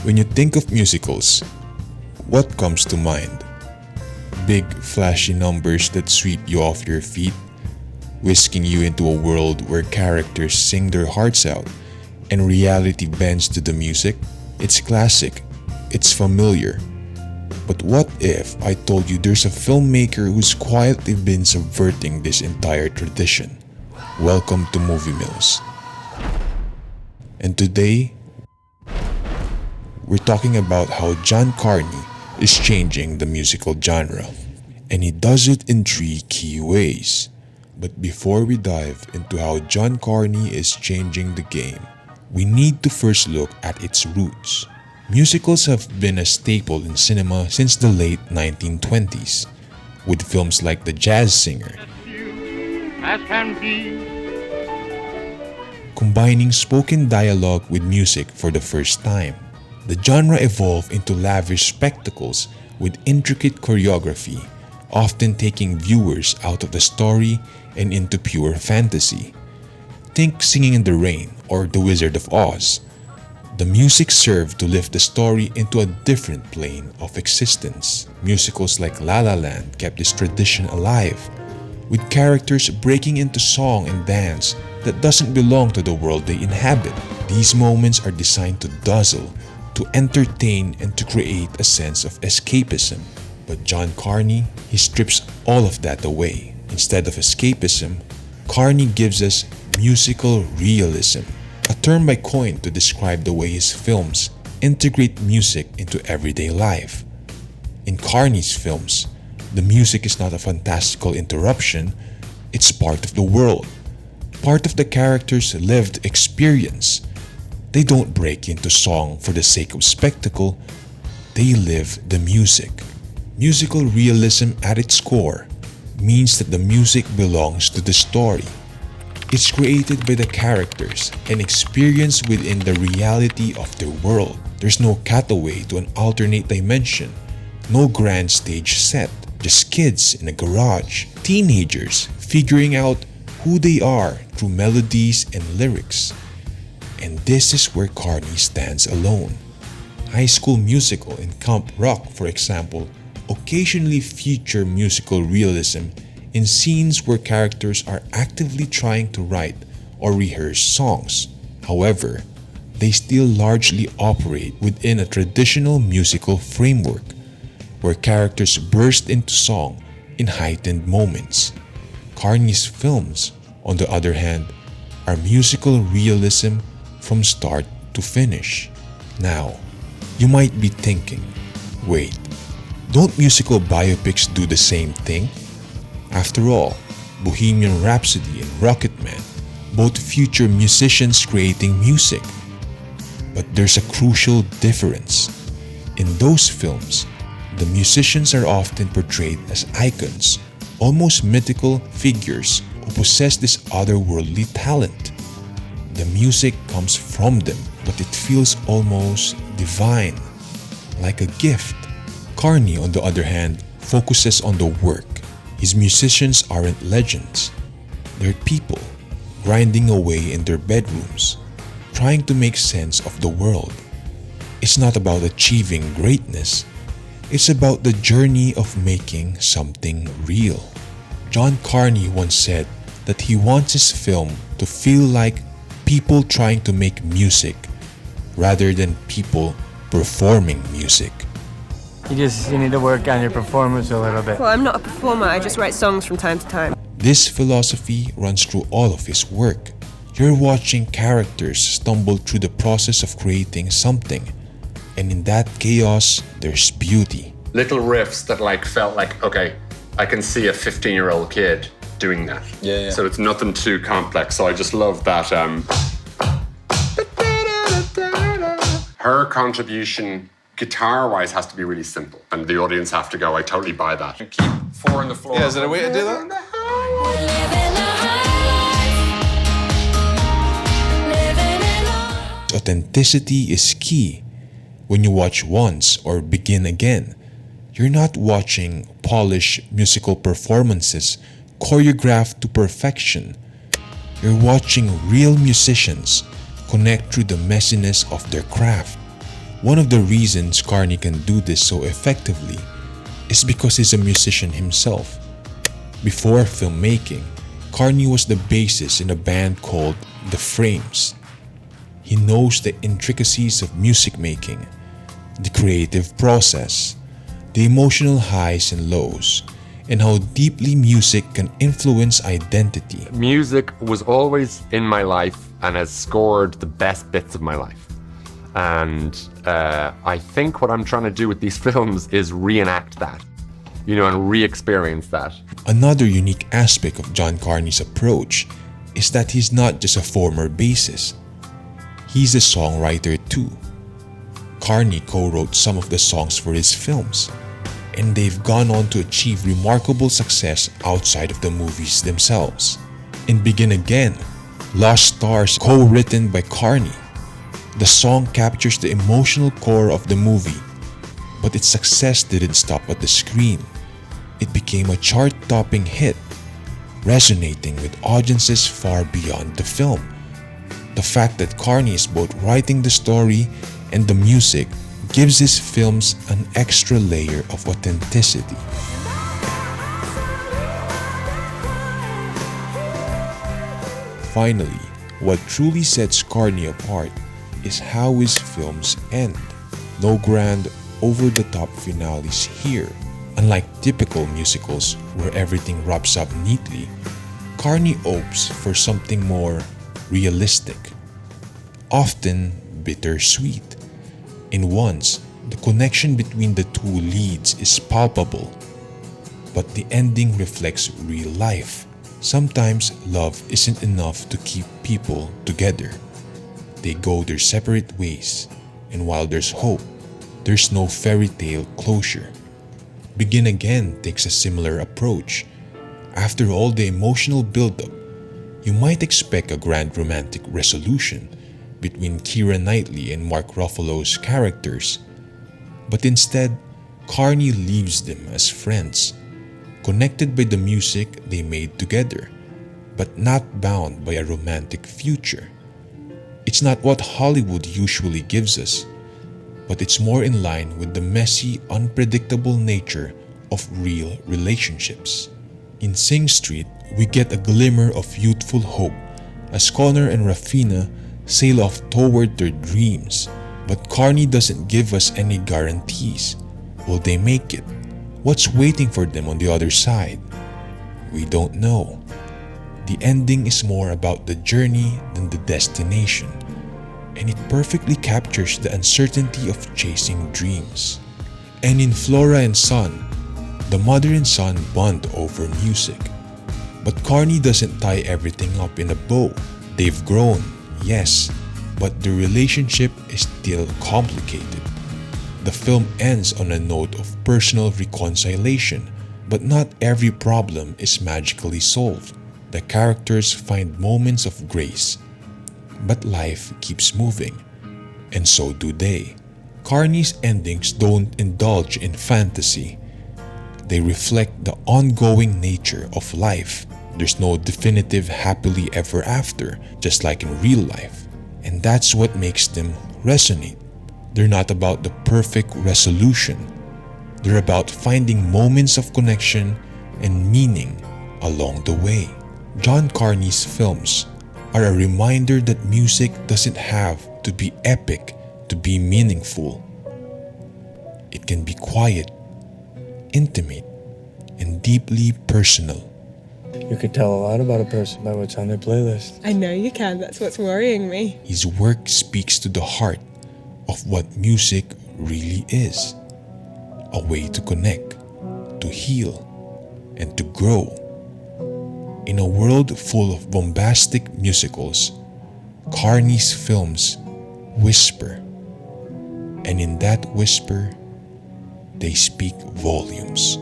When you think of musicals, what comes to mind? Big, flashy numbers that sweep you off your feet, whisking you into a world where characters sing their hearts out and reality bends to the music? It's classic, it's familiar. But what if I told you there's a filmmaker who's quietly been subverting this entire tradition? Welcome to Moviemills. And today, we're talking about how John Carney is changing the musical genre. And he does it in 3 key ways. But before we dive into how John Carney is changing the game, we need to first look at its roots. Musicals have been a staple in cinema since the late 1920s, with films like The Jazz Singer, combining spoken dialogue with music for the first time. The genre evolved into lavish spectacles with intricate choreography, often taking viewers out of the story and into pure fantasy. Think Singing in the Rain or The Wizard of Oz. The music served to lift the story into a different plane of existence. Musicals like La La Land kept this tradition alive, with characters breaking into song and dance that doesn't belong to the world they inhabit. These moments are designed to dazzle, to entertain, and to create a sense of escapism. But John Carney, he strips all of that away. Instead of escapism, Carney gives us musical realism, a term I coined to describe the way his films integrate music into everyday life. In Carney's films, the music is not a fantastical interruption, it's part of the world, part of the character's lived experience. They don't break into song for the sake of spectacle, they live the music. Musical realism at its core means that the music belongs to the story. It's created by the characters and experienced within the reality of their world. There's no cutaway to an alternate dimension, no grand stage set, just kids in a garage, teenagers figuring out who they are through melodies and lyrics. And this is where Carney stands alone. High School Musical and Camp Rock, for example, occasionally feature musical realism in scenes where characters are actively trying to write or rehearse songs. However, they still largely operate within a traditional musical framework, where characters burst into song in heightened moments. Carney's films, on the other hand, are musical realism from start to finish. Now, you might be thinking, wait, don't musical biopics do the same thing? After all, Bohemian Rhapsody and Rocketman both feature musicians creating music. But there's a crucial difference. In those films, the musicians are often portrayed as icons, almost mythical figures who possess this otherworldly talent. The music comes from them, but it feels almost divine, like a gift. Carney, on the other hand, focuses on the work. His musicians aren't legends. They're people, grinding away in their bedrooms, trying to make sense of the world. It's not about achieving greatness. It's about the journey of making something real. John Carney once said that he wants his film to feel like people trying to make music rather than people performing music. You need to work on your performance a little bit. Well, I'm not a performer, I just write songs from time to time. This philosophy runs through all of his work. You're watching characters stumble through the process of creating something, and in that chaos, there's beauty. Little riffs that felt like, okay, I can see a 15-year-old kid doing that. Yeah. So it's nothing too complex. So I just love that. Her contribution, guitar-wise, has to be really simple, and the audience have to go, I totally buy that. And keep 4 on the floor. Yeah, is there a way to do that? Authenticity is key. When you watch once or begin again, you're not watching polished musical performances choreographed to perfection. You're watching real musicians connect through the messiness of their craft. One of the reasons Carney can do this so effectively is because he's a musician himself. Before filmmaking, Carney was the bassist in a band called The Frames. He knows the intricacies of music making, the creative process, the emotional highs and lows, and how deeply music can influence identity. Music was always in my life and has scored the best bits of my life. And I think what I'm trying to do with these films is reenact that, and re-experience that. Another unique aspect of John Carney's approach is that he's not just a former bassist. He's a songwriter too. Carney co-wrote some of the songs for his films, and they've gone on to achieve remarkable success outside of the movies themselves. In Begin Again, Lost Stars, co-written by Carney, the song captures the emotional core of the movie, but its success didn't stop at the screen. It became a chart-topping hit, resonating with audiences far beyond the film. The fact that Carney is both writing the story and the music gives his films an extra layer of authenticity. Finally, what truly sets Carney apart is how his films end. No grand, over-the-top finales here. Unlike typical musicals where everything wraps up neatly, Carney opts for something more realistic, often bittersweet. In Once, the connection between the two leads is palpable, but the ending reflects real life. Sometimes love isn't enough to keep people together. They go their separate ways, and while there's hope, there's no fairy tale closure. Begin Again takes a similar approach. After all the emotional buildup, you might expect a grand romantic resolution between Keira Knightley and Mark Ruffalo's characters. But instead, Carney leaves them as friends, connected by the music they made together, but not bound by a romantic future. It's not what Hollywood usually gives us, but it's more in line with the messy, unpredictable nature of real relationships. In Sing Street, we get a glimmer of youthful hope as Connor and Rafina sail off toward their dreams. But Carney doesn't give us any guarantees. Will they make it? What's waiting for them on the other side? We don't know. The ending is more about the journey than the destination, and it perfectly captures the uncertainty of chasing dreams. And in Flora and Son, the mother and son bond over music. But Carney doesn't tie everything up in a bow. They've grown, yes, but the relationship is still complicated. The film ends on a note of personal reconciliation, but not every problem is magically solved. The characters find moments of grace, but life keeps moving, and so do they. Carney's endings don't indulge in fantasy. They reflect the ongoing nature of life. There's no definitive happily ever after, just like in real life. And that's what makes them resonate. They're not about the perfect resolution. They're about finding moments of connection and meaning along the way. John Carney's films are a reminder that music doesn't have to be epic to be meaningful. It can be quiet, intimate, and deeply personal. You could tell a lot about a person by what's on their playlist. I know you can, that's what's worrying me. His work speaks to the heart of what music really is. A way to connect, to heal, and to grow. In a world full of bombastic musicals, Carney's films whisper. And in that whisper, they speak volumes.